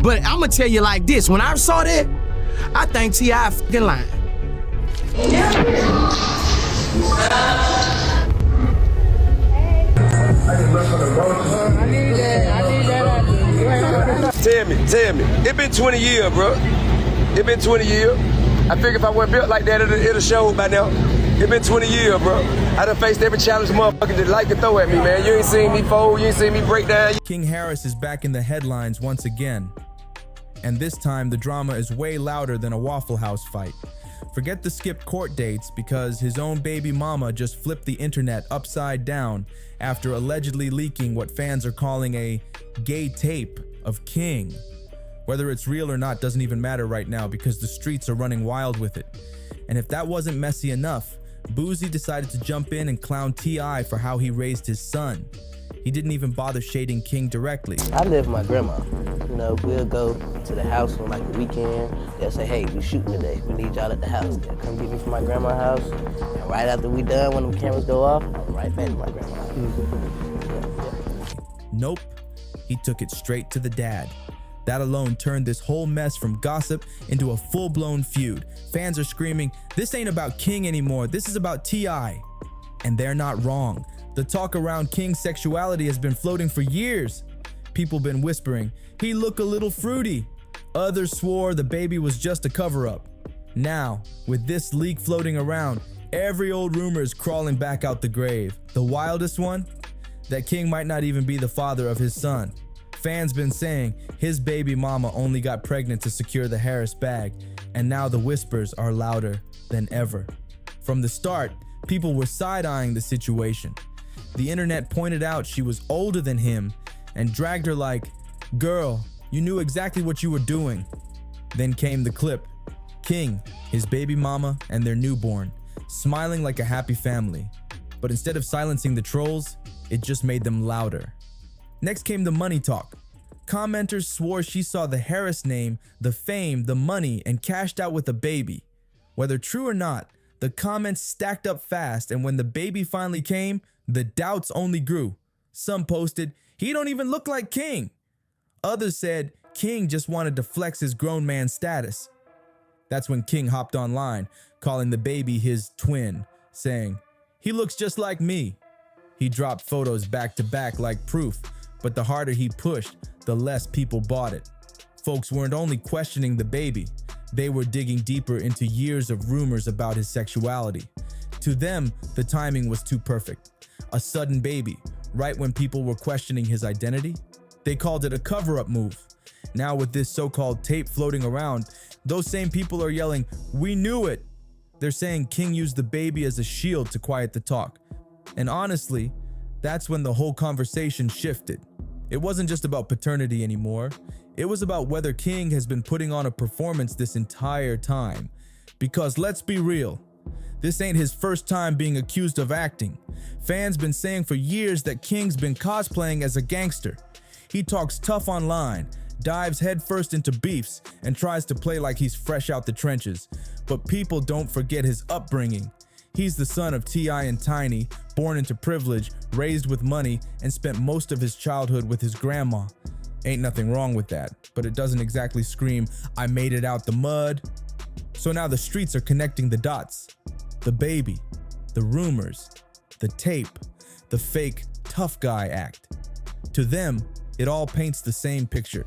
But I'ma tell you like this, when I saw that, I think T.I f***ing lying. Tell me. It been 20 years, bro. It been 20 years. I figure if I wasn't built like that, it'll show by now. It been 20 years, bro. I done faced every challenge motherfucker that like to throw at me, man. You ain't seen me fold, you ain't seen me break down. King Harris is back in the headlines once again. And this time, the drama is way louder than a Waffle House fight. Forget the skipped court dates because his own baby mama just flipped the internet upside down after allegedly leaking what fans are calling a gay tape of King. Whether it's real or not doesn't even matter right now because the streets are running wild with it. And if that wasn't messy enough, Boosie decided to jump in and clown T.I for how he raised his son. He didn't even bother shading King directly. I live with my grandma. You know, we'll go to the house on like the weekend. They'll say, hey, we shooting today. We need y'all at the house. They'll come get me from my grandma's house. And right after we done, when the cameras go off, I'm right back to my grandma's house. Nope, he took it straight to the dad. That alone turned this whole mess from gossip into a full-blown feud. Fans are screaming, this ain't about King anymore, this is about T.I. And they're not wrong. The talk around King's sexuality has been floating for years. People been whispering, he look a little fruity. Others swore the baby was just a cover-up. Now, with this leak floating around, every old rumor is crawling back out the grave. The wildest one? That King might not even be the father of his son. Fans been saying his baby mama only got pregnant to secure the Harris bag, and now the whispers are louder than ever. From the start, people were side-eyeing the situation. The internet pointed out she was older than him and dragged her like, girl, you knew exactly what you were doing. Then came the clip. King, his baby mama, and their newborn, smiling like a happy family. But instead of silencing the trolls, it just made them louder. Next came the money talk. Commenters swore she saw the Harris name, the fame, the money, and cashed out with a baby. Whether true or not, the comments stacked up fast, and when the baby finally came, the doubts only grew. Some posted, he don't even look like King. Others said King just wanted to flex his grown man status. That's when King hopped online, calling the baby his twin, saying, he looks just like me. He dropped photos back to back like proof, but the harder he pushed, the less people bought it. Folks weren't only questioning the baby, they were digging deeper into years of rumors about his sexuality. To them, the timing was too perfect. A sudden baby, right when people were questioning his identity. They called it a cover-up move. Now with this so-called tape floating around, those same people are yelling, we knew it. They're saying King used the baby as a shield to quiet the talk. And honestly, that's when the whole conversation shifted. It wasn't just about paternity anymore. It was about whether King has been putting on a performance this entire time. Because let's be real, this ain't his first time being accused of acting. Fans been saying for years that King's been cosplaying as a gangster. He talks tough online, dives headfirst into beefs, and tries to play like he's fresh out the trenches. But people don't forget his upbringing. He's the son of T.I and Tiny, born into privilege, raised with money, and spent most of his childhood with his grandma. Ain't nothing wrong with that, but it doesn't exactly scream, I made it out the mud. So now the streets are connecting the dots. The baby, the rumors, the tape, the fake tough guy act. To them, it all paints the same picture.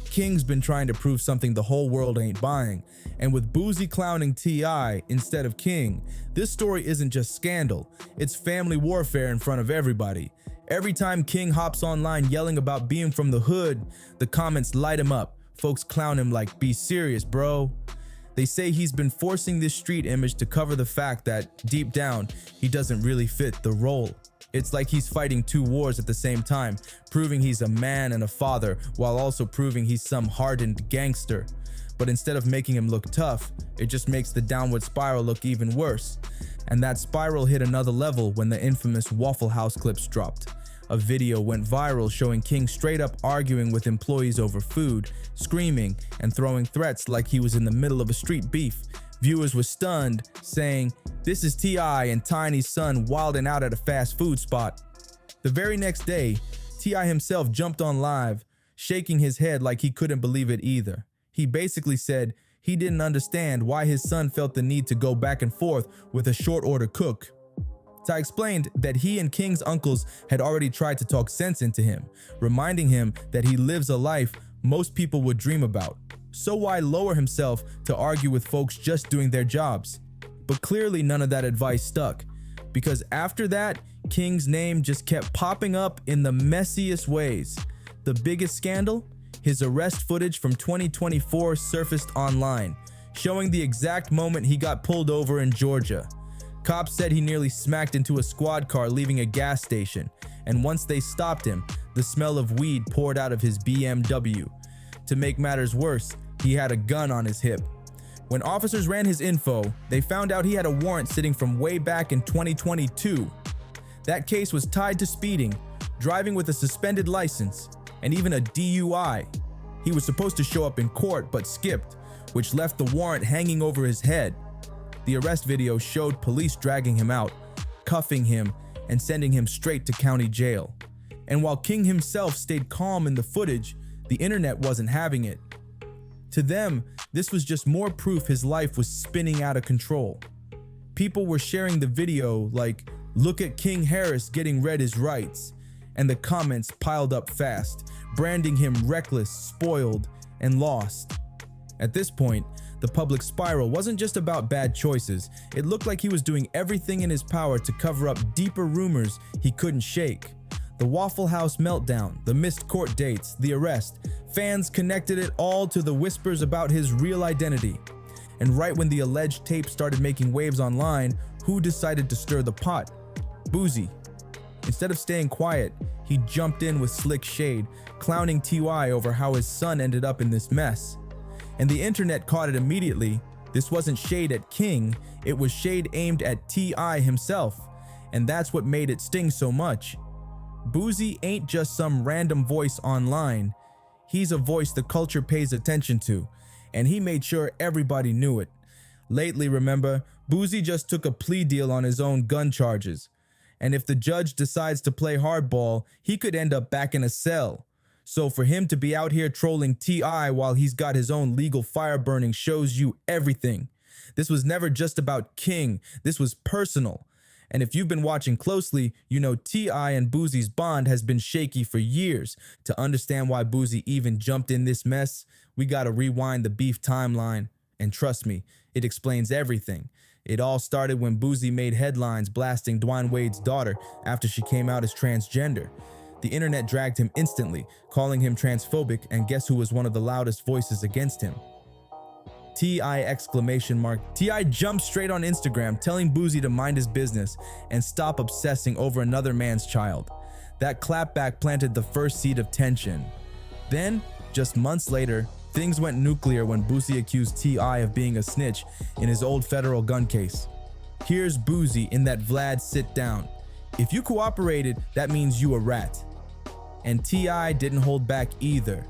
King's been trying to prove something the whole world ain't buying, and with Boosie clowning T.I instead of King, this story isn't just scandal, it's family warfare in front of everybody. Every time King hops online yelling about being from the hood, the comments light him up. Folks clown him like, be serious, bro. They say he's been forcing this street image to cover the fact that, deep down, he doesn't really fit the role. It's like he's fighting two wars at the same time, proving he's a man and a father, while also proving he's some hardened gangster. But instead of making him look tough, it just makes the downward spiral look even worse. And that spiral hit another level when the infamous Waffle House clips dropped. A video went viral showing King straight up arguing with employees over food, screaming, and throwing threats like he was in the middle of a street beef. Viewers were stunned, saying, this is T.I and Tiny's son wilding out at a fast food spot. The very next day, T.I himself jumped on live, shaking his head like he couldn't believe it either. He basically said he didn't understand why his son felt the need to go back and forth with a short order cook. T.I explained that he and King's uncles had already tried to talk sense into him, reminding him that he lives a life most people would dream about. So why lower himself to argue with folks just doing their jobs? But clearly none of that advice stuck, because after that, King's name just kept popping up in the messiest ways. The biggest scandal? His arrest footage from 2024 surfaced online, showing the exact moment he got pulled over in Georgia. Cops said he nearly smacked into a squad car leaving a gas station, and once they stopped him, the smell of weed poured out of his BMW. To make matters worse, he had a gun on his hip. When officers ran his info, they found out he had a warrant sitting from way back in 2022. That case was tied to speeding, driving with a suspended license, and even a DUI. He was supposed to show up in court but skipped, which left the warrant hanging over his head. The arrest video showed police dragging him out, cuffing him, and sending him straight to county jail. And while King himself stayed calm in the footage, the internet wasn't having it. To them, this was just more proof his life was spinning out of control. People were sharing the video like, "Look at King Harris getting read his rights," and the comments piled up fast, branding him reckless, spoiled, and lost. At this point, the public spiral wasn't just about bad choices. It looked like he was doing everything in his power to cover up deeper rumors he couldn't shake. The Waffle House meltdown, the missed court dates, the arrest, fans connected it all to the whispers about his real identity. And right when the alleged tape started making waves online, who decided to stir the pot? Boosie. Instead of staying quiet, he jumped in with slick shade, clowning T.I over how his son ended up in this mess. And the internet caught it immediately. This wasn't shade at King, it was shade aimed at T.I himself. And that's what made it sting so much. Boosie ain't just some random voice online. He's a voice the culture pays attention to, and he made sure everybody knew it. Lately, remember, Boosie just took a plea deal on his own gun charges. And if the judge decides to play hardball, he could end up back in a cell. So for him to be out here trolling T.I while he's got his own legal fire burning shows you everything. This was never just about King, this was personal. And if you've been watching closely, you know T.I and Boosie's bond has been shaky for years. To understand why Boosie even jumped in this mess, we gotta rewind the beef timeline. And trust me, it explains everything. It all started when Boosie made headlines blasting Dwayne Wade's daughter after she came out as transgender. The internet dragged him instantly, calling him transphobic, and guess who was one of the loudest voices against him? T.I exclamation mark. T.I jumped straight on Instagram telling Boosie to mind his business and stop obsessing over another man's child. That clapback planted the first seed of tension. Then, just months later, things went nuclear when Boosie accused T.I of being a snitch in his old federal gun case. Here's Boosie in that Vlad sit down. If you cooperated, that means you a rat. And T.I didn't hold back either.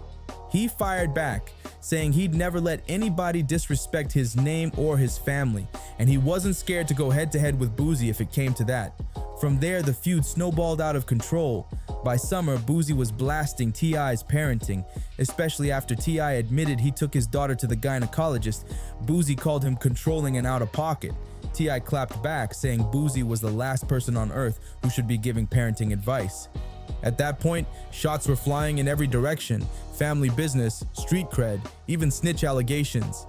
He fired back, saying he'd never let anybody disrespect his name or his family, and he wasn't scared to go head-to-head with Boosie if it came to that. From there, the feud snowballed out of control. By summer, Boosie was blasting T.I's parenting, especially after T.I admitted he took his daughter to the gynecologist. Boosie called him controlling and out of pocket. T.I clapped back, saying Boosie was the last person on earth who should be giving parenting advice. At that point, shots were flying in every direction. Family business, street cred, even snitch allegations.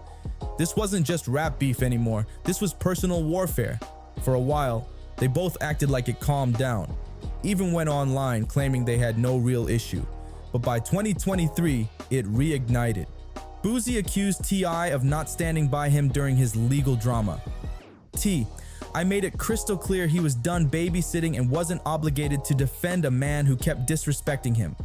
This wasn't just rap beef anymore, this was personal warfare. For a while, they both acted like it calmed down, even went online claiming they had no real issue. But by 2023, it reignited. Boosie accused T.I of not standing by him during his legal drama. I made it crystal clear he was done babysitting and wasn't obligated to defend a man who kept disrespecting him.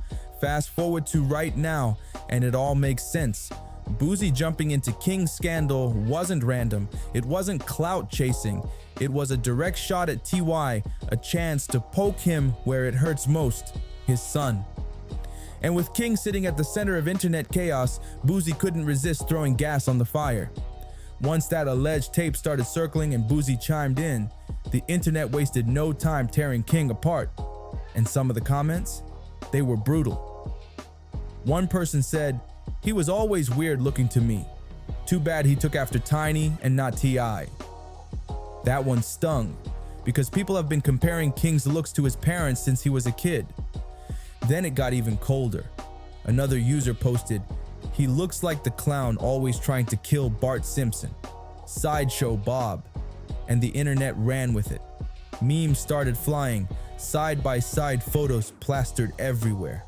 Fast forward to right now, and it all makes sense. Boosie jumping into King's scandal wasn't random. It wasn't clout chasing. It was a direct shot at T.I, a chance to poke him where it hurts most, his son. And with King sitting at the center of internet chaos, Boosie couldn't resist throwing gas on the fire. Once that alleged tape started circling and Boosie chimed in, the internet wasted no time tearing King apart. And some of the comments, they were brutal. One person said, "He was always weird looking to me. Too bad he took after Tiny and not T.I." That one stung, because people have been comparing King's looks to his parents since he was a kid. Then it got even colder. Another user posted, "He looks like the clown always trying to kill Bart Simpson. Sideshow Bob." And the internet ran with it. Memes started flying, side-by-side photos plastered everywhere.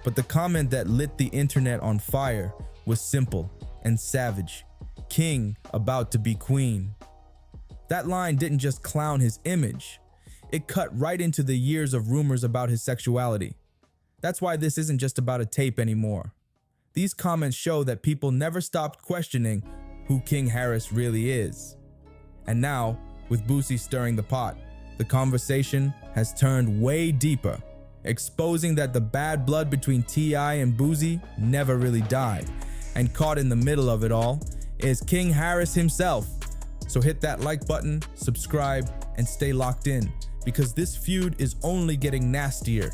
But the comment that lit the internet on fire was simple and savage. King about to be queen. That line didn't just clown his image. It cut right into the years of rumors about his sexuality. That's why this isn't just about a tape anymore. These comments show that people never stopped questioning who King Harris really is. And now, with Boosie stirring the pot, the conversation has turned way deeper, exposing that the bad blood between T.I. and Boosie never really died. And caught in the middle of it all is King Harris himself. So hit that like button, subscribe, and stay locked in, because this feud is only getting nastier.